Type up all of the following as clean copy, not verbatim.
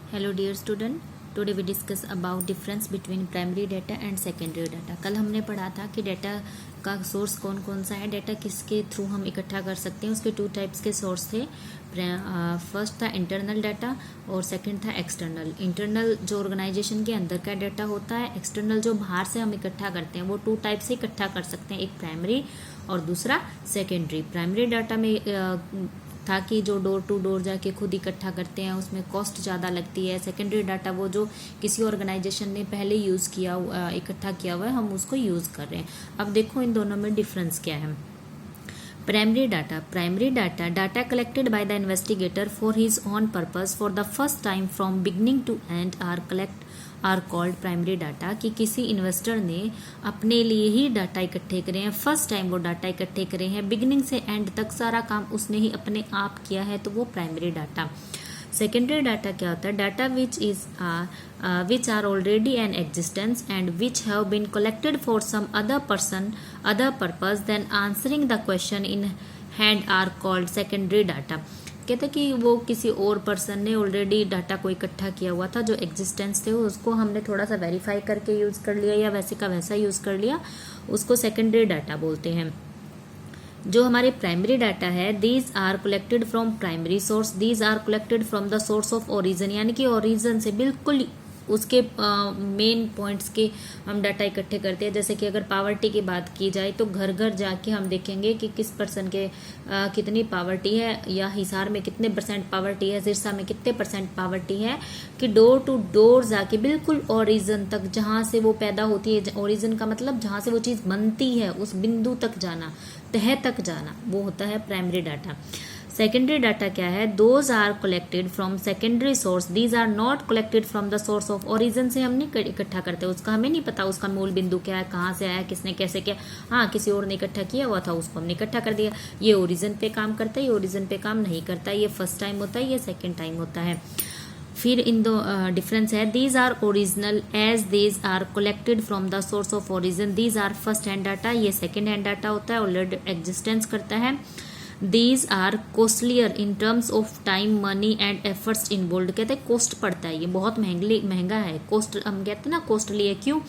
Hello dear student, today we discuss about difference between primary data and secondary data. कल हमने पढ़ा था कि डाटा का सोर्स कौन कौन सा है, डाटा किसके थ्रू हम इकट्ठा कर सकते हैं। उसके टू टाइप्स के सोर्स थे। फर्स्ट था इंटरनल डाटा और सेकंड था एक्सटर्नल। इंटरनल जो ऑर्गेनाइजेशन के अंदर का डाटा होता है, एक्सटर्नल जो बाहर से हम इकट्ठा करते हैं। वो टू टाइप से इकट्ठा कर सकते हैं, एक प्राइमरी और दूसरा सेकेंडरी। प्राइमरी डाटा में था कि जो डोर टू डोर जाके खुद इकट्ठा करते हैं, उसमें कॉस्ट ज़्यादा लगती है। सेकेंडरी डाटा वो जो किसी ऑर्गेनाइजेशन ने पहले यूज़ किया, इकट्ठा किया हुआ है, हम उसको यूज़ कर रहे हैं। अब देखो इन दोनों में डिफरेंस क्या है। Primary data collected by the investigator for his on purpose for the first time from beginning to end are called primary data. कि किसी इन्वेस्टर ने अपने लिए ही डाटा इकट्ठे करे हैं, फर्स्ट टाइम वो डाटा इकट्ठे करे हैं, बिगिनिंग से एंड तक सारा काम उसने ही अपने आप किया है, तो वो प्राइमरी डाटा। सेकेंडरी डाटा क्या होता है? Data which are already an existence and which have been collected for some other purpose then answering the question in hand are called secondary data. कहते हैं कि वो किसी और पर्सन ने ऑलरेडी डाटा को इकट्ठा किया हुआ था, जो एग्जिस्टेंस थे उसको हमने थोड़ा सा वेरीफाई करके यूज़ कर लिया या वैसे का वैसा यूज़ कर लिया, उसको सेकेंडरी डाटा बोलते हैं। जो हमारे प्राइमरी डाटा है, these are collected from primary source, these are collected from the source of origin, यानी कि ओरिजिन से बिल्कुल उसके मेन पॉइंट्स के हम डाटा इकट्ठे करते हैं। जैसे कि अगर पावर्टी की बात की जाए तो घर घर जाके हम देखेंगे कि किस पर्सन के कितनी पावर्टी है, या हिसार में कितने % पावर्टी है, सिरसा में कितने % पावर्टी है। कि डोर टू डोर जाके बिल्कुल ओरिजिन तक, जहाँ से वो पैदा होती है, ओरिजिन का मतलब जहाँ से वो चीज़ बनती है उस बिंदु तक जाना, तह तक जाना, वो होता है प्राइमरी डाटा। सेकेंडरी डाटा क्या है? Those are collected from secondary source, these are not collected from the source of origin. से हम नहीं इकट्ठा करते, उसका हमें नहीं पता उसका मूल बिंदु क्या है, कहाँ से आया, किसने कैसे किया। हाँ, किसी और ने इकट्ठा किया हुआ था, उसको हमने इकट्ठा कर दिया। ये ओरिजिन पे काम करता है, ये ओरिजिन पे काम नहीं करता, ये फर्स्ट टाइम होता है, ये सेकेंड टाइम होता है। फिर इन दो डिफरेंस है। These are original as these are collected from the source of origin, these are first hand data, ये सेकेंड हैंड डाटा होता है, ऑलरेडी एग्जिस्टेंस करता है। These are costlier in terms of time, money and efforts involve. कहते हैं cost पड़ता है, ये बहुत महंगा है। कॉस्ट हम कहते हैं ना कॉस्टली है, क्यों?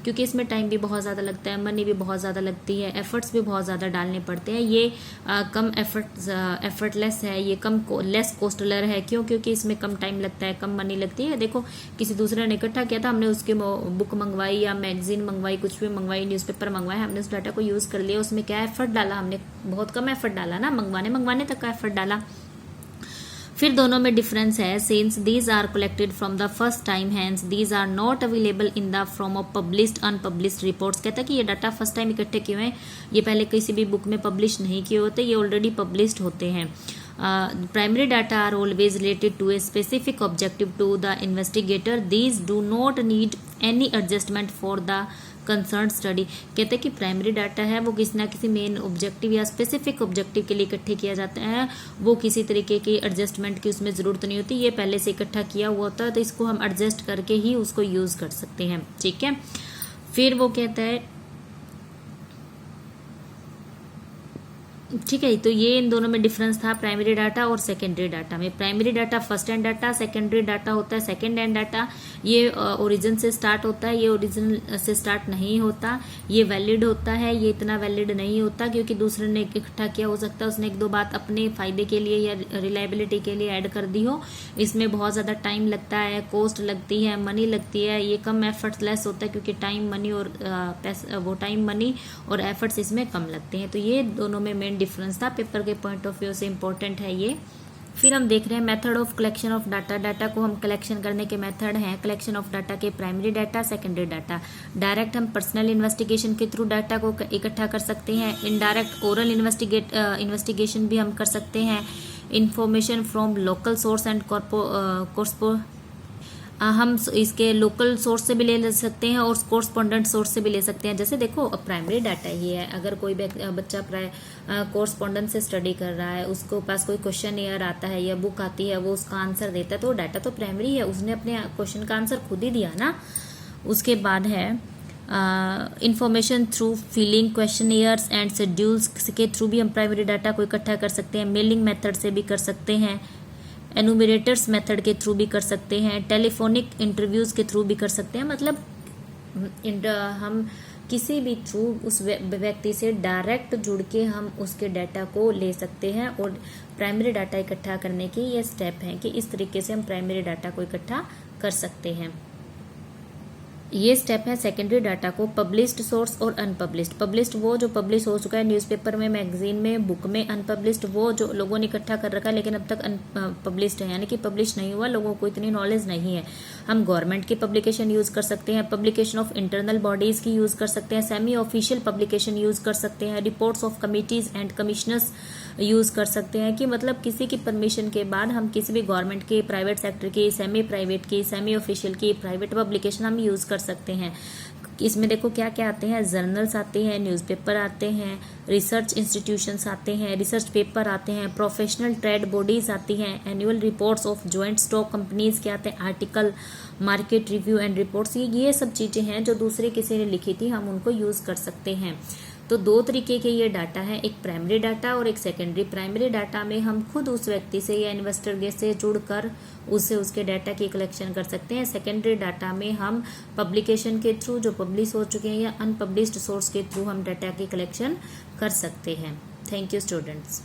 क्योंकि इसमें टाइम भी बहुत ज़्यादा लगता है, मनी भी बहुत ज़्यादा लगती है, एफर्ट्स भी बहुत ज़्यादा डालने पड़ते हैं। ये कम एफर्टलेस है, ये लेस कॉस्टलर है। क्यों? क्योंकि इसमें कम टाइम लगता है, कम मनी लगती है। देखो किसी दूसरे ने इकट्ठा किया था, हमने उसकी बुक मंगवाई या मैगजीन मंगवाई, कुछ भी मंगवाई, न्यूज़पेपर मंगवाया, हमने उस डाटा को यूज़ कर लिया। उसमें क्या एफर्ट डाला हमने? बहुत कम एफर्ट डाला ना, मंगवाने तक का एफर्ट डाला। फिर दोनों में डिफरेंस है। Since these are collected from the first time, hence these are not available in the form of published unpublished reports. कहता है कि ये डाटा फर्स्ट टाइम इकट्ठे किए हैं, ये पहले किसी भी बुक में पब्लिश नहीं किए होते, ये ऑलरेडी पब्लिश्ड होते हैं। Primary data are always related to a specific objective to the investigator, these do not need any adjustment for the concern study. कहते हैं कि प्राइमरी डाटा है वो किसी ना किसी मेन ऑब्जेक्टिव या स्पेसिफिक ऑब्जेक्टिव के लिए इकट्ठे किया जाता है, वो किसी तरीके की एडजस्टमेंट की उसमें ज़रूरत नहीं होती, ये पहले से इकट्ठा किया हुआ होता है, तो इसको हम एडजस्ट करके ही उसको यूज़ कर सकते हैं। ठीक है। फिर वो कहता है, ठीक है, तो ये इन दोनों में डिफरेंस था प्राइमरी डाटा और सेकेंडरी डाटा में। Primary data first hand data, secondary data होता है सेकेंड हैंड डाटा। ये ओरिजिन से स्टार्ट होता है, ये ओरिजिन से स्टार्ट नहीं होता। ये वैलिड होता है, ये इतना वैलिड नहीं होता, क्योंकि दूसरे ने इकट्ठा किया, हो सकता है उसने एक दो बात अपने फायदे के लिए या रिलायबिलिटी के लिए ऐड कर दी हो। इसमें बहुत ज़्यादा टाइम लगता है, कॉस्ट लगती है, मनी लगती है। ये कम एफर्ट्सलेस होता है, क्योंकि टाइम मनी और टाइम मनी और एफर्ट्स इसमें कम लगते हैं। तो ये दोनों में मेन डिफरेंस था, पेपर के पॉइंट ऑफ व्यू से इंपॉर्टेंट है ये। फिर हम देख रहे हैं method of collection of data. Data को हम कलेक्शन करने के मेथड हैं कलेक्शन ऑफ डाटा के, primary data, secondary data. Direct हम पर्सनल इन्वेस्टिगेशन के थ्रू डाटा को इकट्ठा कर सकते हैं। इनडायरेक्ट ओरल इन्वेस्टिगेशन भी हम कर सकते हैं। Information from local source and हम इसके लोकल सोर्स से भी ले सकते हैं और कोरस्पॉन्डेंट सोर्स से भी ले सकते हैं। जैसे देखो प्राइमरी डाटा ये है, अगर कोई बच्चा कोरस्पॉन्डेंट से स्टडी कर रहा है, उसको पास कोई क्वेश्चन एयर आता है या बुक आती है, वो उसका आंसर देता है, तो डाटा तो प्राइमरी है, उसने अपने क्वेश्चन का आंसर खुद ही दिया ना। उसके बाद है information through filling questionnaires and schedules के थ्रू भी हम प्राइमरी डाटा को इकट्ठा कर सकते हैं। मेलिंग मेथड से भी कर सकते हैं। एनुमरेटर्स मेथड के थ्रू भी कर सकते हैं, टेलीफोनिक इंटरव्यूज़ के थ्रू भी कर सकते हैं। मतलब हम किसी भी थ्रू उस व्यक्ति से डायरेक्ट जुड़ के हम उसके डाटा को ले सकते हैं। और प्राइमरी डाटा इकट्ठा करने की ये स्टेप है कि इस तरीके से हम प्राइमरी डाटा को इकट्ठा कर सकते हैं। ये स्टेप है सेकेंडरी डाटा को पब्लिश्ड सोर्स और अनपब्लिश्ड। पब्लिश्ड वो जो पब्लिश हो चुका है न्यूज़पेपर में, मैगजीन में, बुक में। अनपब्लिश्ड वो जो लोगों ने इकट्ठा कर रखा है लेकिन अब तक अनपब्लिश्ड है, यानी कि पब्लिश नहीं हुआ, लोगों को इतनी नॉलेज नहीं है। हम गवर्नमेंट की पब्लिकेशन यूज़ कर सकते हैं, पब्लिकेशन ऑफ इंटरनल बॉडीज़ की यूज़ कर सकते हैं, सेमी ऑफिशियल पब्लिकेशन यूज़ कर सकते हैं, reports of committees and commissioners use कर सकते हैं। कि मतलब किसी की परमिशन के बाद हम किसी भी गवर्नमेंट की, प्राइवेट सेक्टर की, सेमी प्राइवेट की, सेमी ऑफिशियल की, प्राइवेट पब्लिकेशन हम यूज़ कर सकते हैं। इसमें देखो क्या क्या आते हैं, जर्नल्स आते हैं, न्यूज़पेपर आते हैं, रिसर्च इंस्टीट्यूशंस आते हैं, रिसर्च पेपर आते हैं, प्रोफेशनल ट्रेड बॉडीज आती हैं, annual reports of joint stock companies के आते हैं, article, market review and reports. ये सब चीज़ें हैं जो दूसरे किसी ने लिखी थी, हम उनको यूज़ कर सकते हैं। तो दो तरीके के ये डाटा है, एक प्राइमरी डाटा और एक सेकेंडरी। प्राइमरी डाटा में हम खुद उस व्यक्ति से या इन्वेस्टर से जुड़कर उससे उसके डाटा की कलेक्शन कर सकते हैं। सेकेंडरी डाटा में हम पब्लिकेशन के थ्रू जो पब्लिश हो चुके हैं या अनपब्लिश्ड सोर्स के थ्रू हम डाटा की कलेक्शन कर सकते हैं। Thank you students.